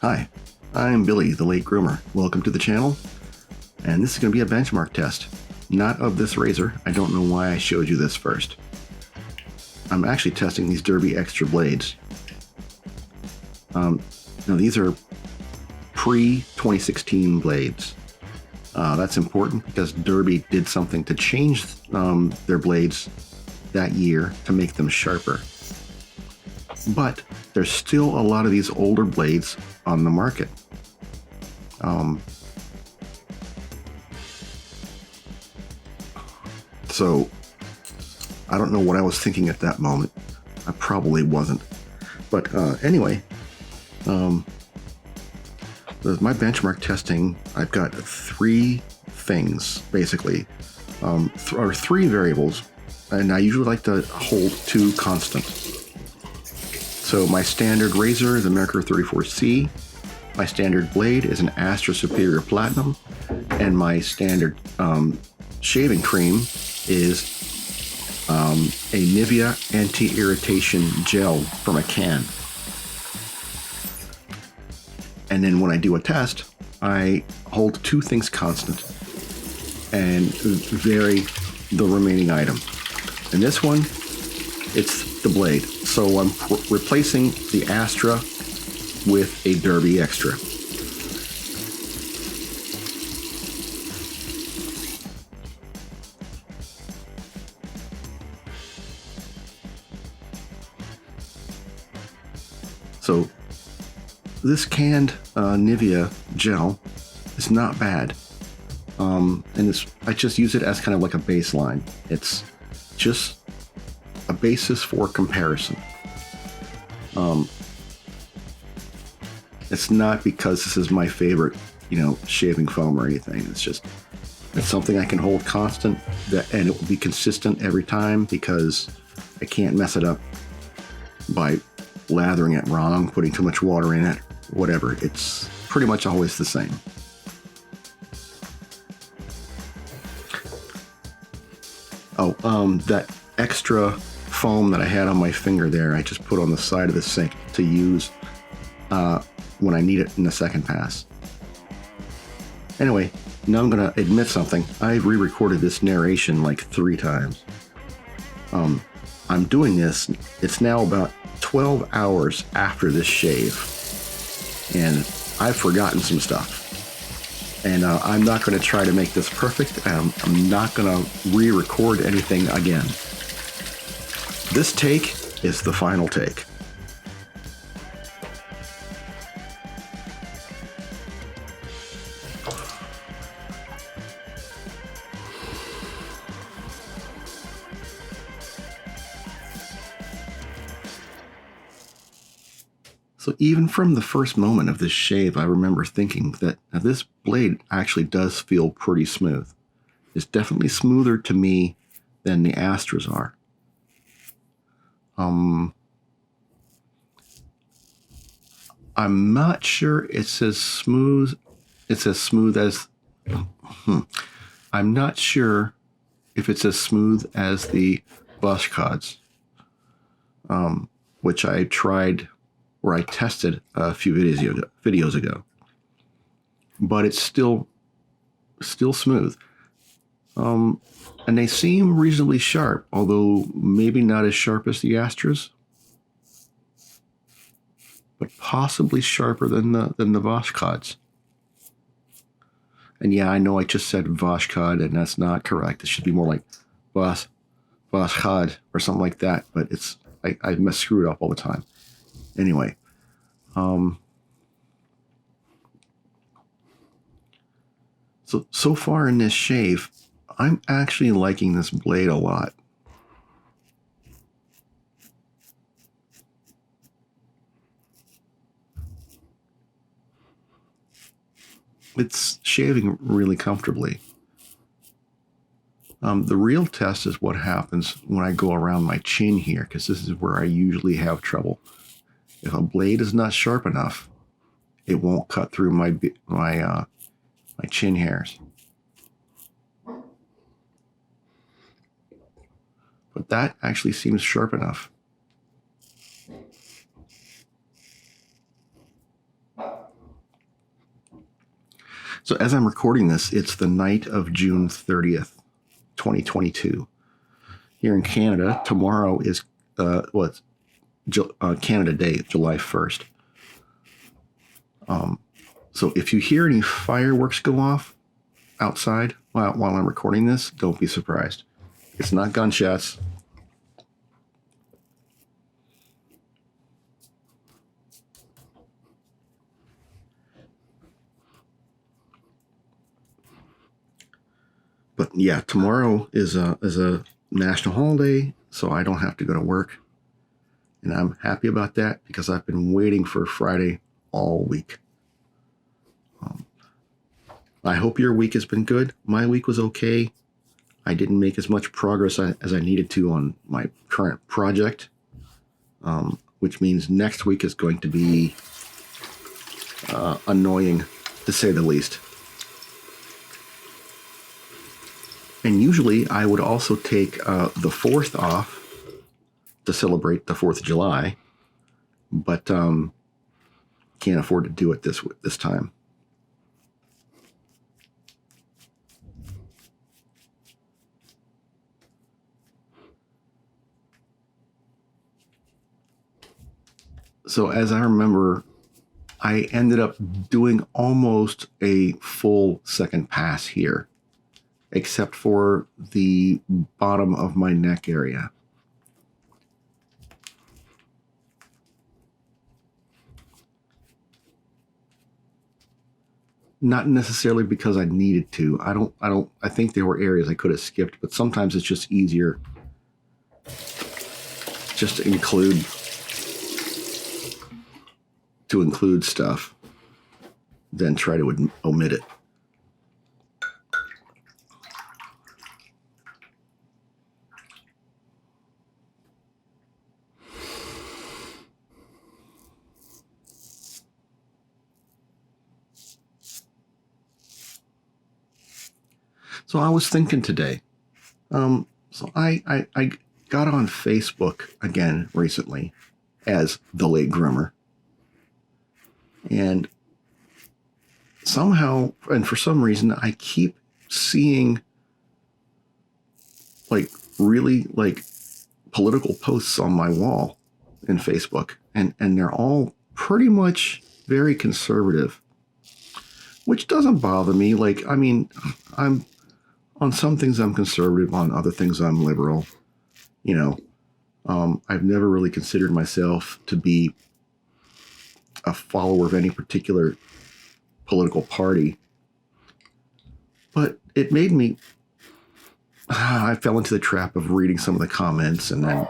Hi, I'm Billy, the late groomer. Welcome to the channel, and this is going to be a benchmark test. Not of this razor. I don't know why I showed you this first. I'm actually testing these Derby Extra blades. Now these are pre-2016 blades. That's important because Derby did something to change their blades that year to make them sharper. But there's still a lot of these older blades on the market. So I don't know what I was thinking at that moment. I probably wasn't. But anyway, my benchmark testing, I've got three things basically, or three variables, and I usually like to hold two constant. So my standard razor is a Merkur 34C, my standard blade is an Astra Superior Platinum, and my standard shaving cream is a Nivea anti-irritation gel from a can. And then when I do a test, I hold two things constant and vary the remaining item. In this one, it's the blade. So I'm replacing the Astra with a Derby Extra. So this canned Nivea gel is not bad. And I just use it as kind of like a baseline. It's just a basis for comparison. It's not because this is my favorite, shaving foam or anything. It's something I can hold constant, and it will be consistent every time because I can't mess it up by lathering it wrong, putting too much water in it, whatever. It's pretty much always the same. Oh, that extra foam that I had on my finger there, I just put on the side of the sink to use when I need it in the second pass. Anyway, now I'm going to admit something. I re-recorded this narration like 3 times. I'm doing this, it's now about 12 hours after this shave, and I've forgotten some stuff. And I'm not going to try to make this perfect. I'm not going to re-record anything again. This take is the final take. So even from the first moment of this shave, I remember thinking that this blade actually does feel pretty smooth. It's definitely smoother to me than the Astras are. I'm not sure it's as smooth. It's as smooth as. I'm not sure if it's as smooth as the Vashkads, which I tried, or I tested a few videos ago. But it's still smooth. And they seem reasonably sharp, although maybe not as sharp as the Astras, but possibly sharper than the Vashkads. And yeah, I know I just said Vashkad, and that's not correct. It should be more like Vashkad or something like that. But I screw it up all the time. Anyway, so far in this shave, I'm actually liking this blade a lot. It's shaving really comfortably. The real test is what happens when I go around my chin here, because this is where I usually have trouble. If a blade is not sharp enough, it won't cut through my chin hairs. But that actually seems sharp enough. So as I'm recording this, it's the night of June 30th, 2022. Here in Canada, tomorrow is Canada Day, July 1st. So if you hear any fireworks go off outside while I'm recording this, don't be surprised. It's not gunshots. But yeah, tomorrow is a national holiday, so I don't have to go to work. And I'm happy about that because I've been waiting for Friday all week. I hope your week has been good. My week was okay. I didn't make as much progress as I needed to on my current project, which means next week is going to be annoying, to say the least. And usually I would also take the 4th off to celebrate the 4th of July, but can't afford to do it this time. So as I remember, I ended up doing almost a full second pass here, except for the bottom of my neck area. Not necessarily because I needed to. I think there were areas I could have skipped, but sometimes it's just easier just to include stuff than try to omit it. So I was thinking today, so I got on Facebook again recently as the late groomer. And somehow, and for some reason, I keep seeing really political posts on my wall in Facebook. And they're all pretty much very conservative, which doesn't bother me. I'm on some things I'm conservative, on other things I'm liberal. I've never really considered myself to be a follower of any particular political party, but it made me, I fell into the trap of reading some of the comments, and then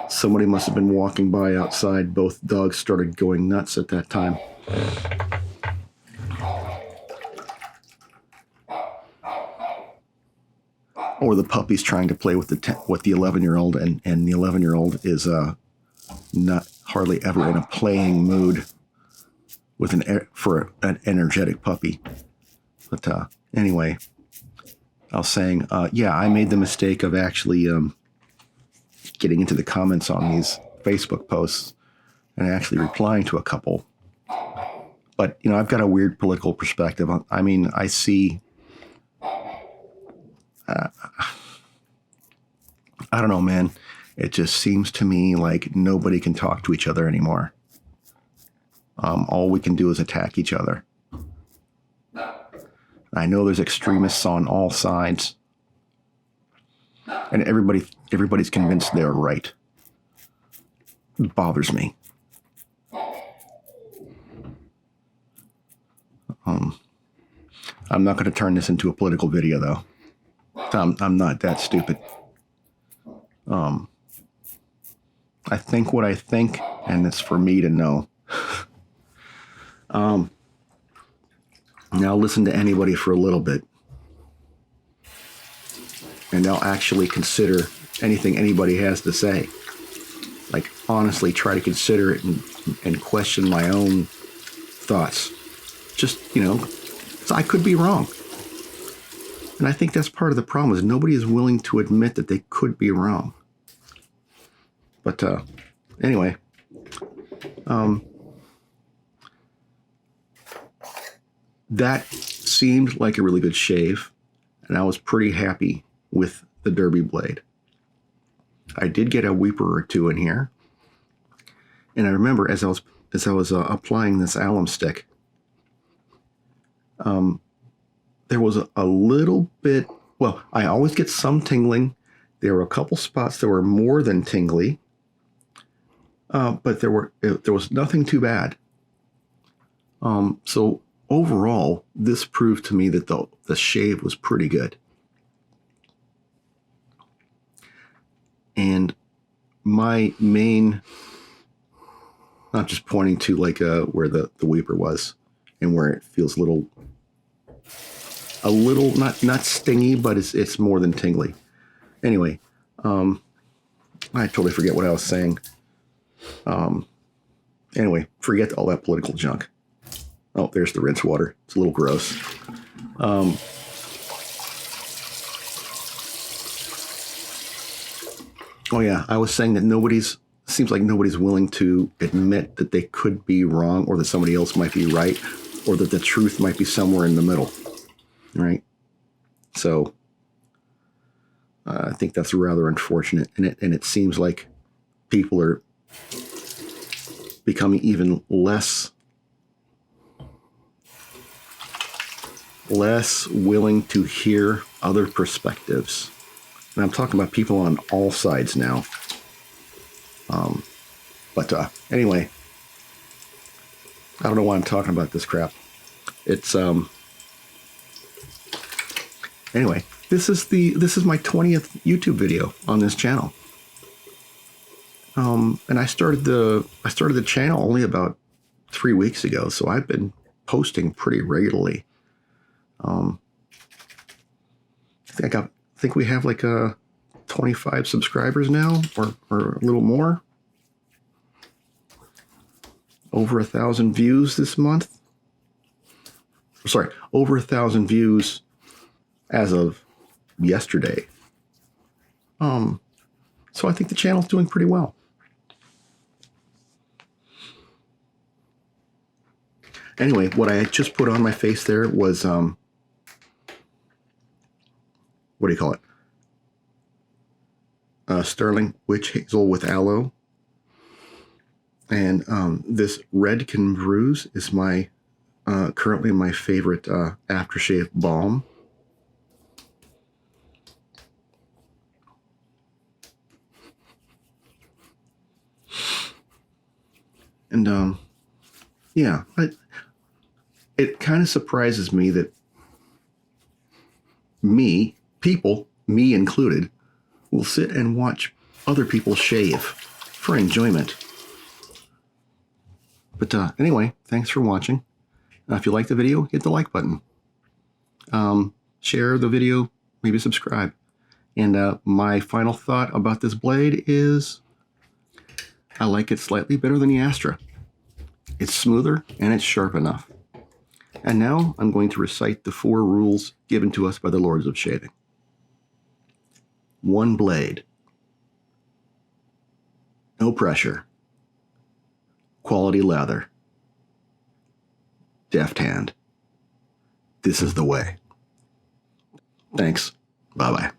somebody must have been walking by outside. Both dogs started going nuts at that time. Or the puppy's trying to play with the 11-year-old, and the 11-year-old is not hardly ever in a playing mood with for an energetic puppy. But anyway, I was saying, yeah, I made the mistake of actually getting into the comments on these Facebook posts and actually replying to a couple. But I've got a weird political perspective. I mean, I see. I don't know, man. It just seems to me like nobody can talk to each other anymore. All we can do is attack each other. I know there's extremists on all sides, and everybody's convinced they're right. It bothers me. I'm not going to turn this into a political video, though. I'm not that stupid. I think what I think, and it's for me to know. Now listen to anybody for a little bit, and I'll actually consider anything anybody has to say. Like, honestly, try to consider it and question my own thoughts. Just, I could be wrong. And I think that's part of the problem, is nobody is willing to admit that they could be wrong. But anyway, That seemed like a really good shave, and I was pretty happy with the Derby blade. I did get a weeper or two in here, and I remember as I was applying this alum stick, there was a little bit. Well, I always get some tingling. There were a couple spots that were more than tingly, but there was nothing too bad. So overall, this proved to me that the shave was pretty good. And my main, not just pointing to like where the weeper was and where it feels a little not stingy, but it's more than tingly. Anyway, I totally forget what I was saying. Anyway, forget all that political junk. Oh, there's the rinse water. It's a little gross. Oh yeah, I was saying that seems like nobody's willing to admit that they could be wrong, or that somebody else might be right, or that the truth might be somewhere in the middle, right? So I think that's rather unfortunate, and it seems like people are becoming even less willing to hear other perspectives. And I'm talking about people on all sides now. But anyway, I don't know why I'm talking about this crap. It's anyway, this is my 20th YouTube video on this channel. And I started the channel only about 3 weeks ago, so I've been posting pretty regularly. I think we have like 25 subscribers now, or a little more. Over 1,000 views this month. Sorry, over 1,000 views as of yesterday. So I think the channel's doing pretty well. Anyway, what I had just put on my face there was what do you call it? Sterling witch hazel with aloe. And this Red Can Bruise is my currently my favorite aftershave balm. And yeah, it kind of surprises me that me included, will sit and watch other people shave for enjoyment. But anyway, thanks for watching. If you like the video, hit the like button. Share the video, maybe subscribe. And my final thought about this blade is I like it slightly better than the Astra. It's smoother and it's sharp enough. And now I'm going to recite the 4 rules given to us by the Lords of Shaving. 1 blade. No pressure. Quality leather. Deft hand. This is the way. Thanks. Bye-bye.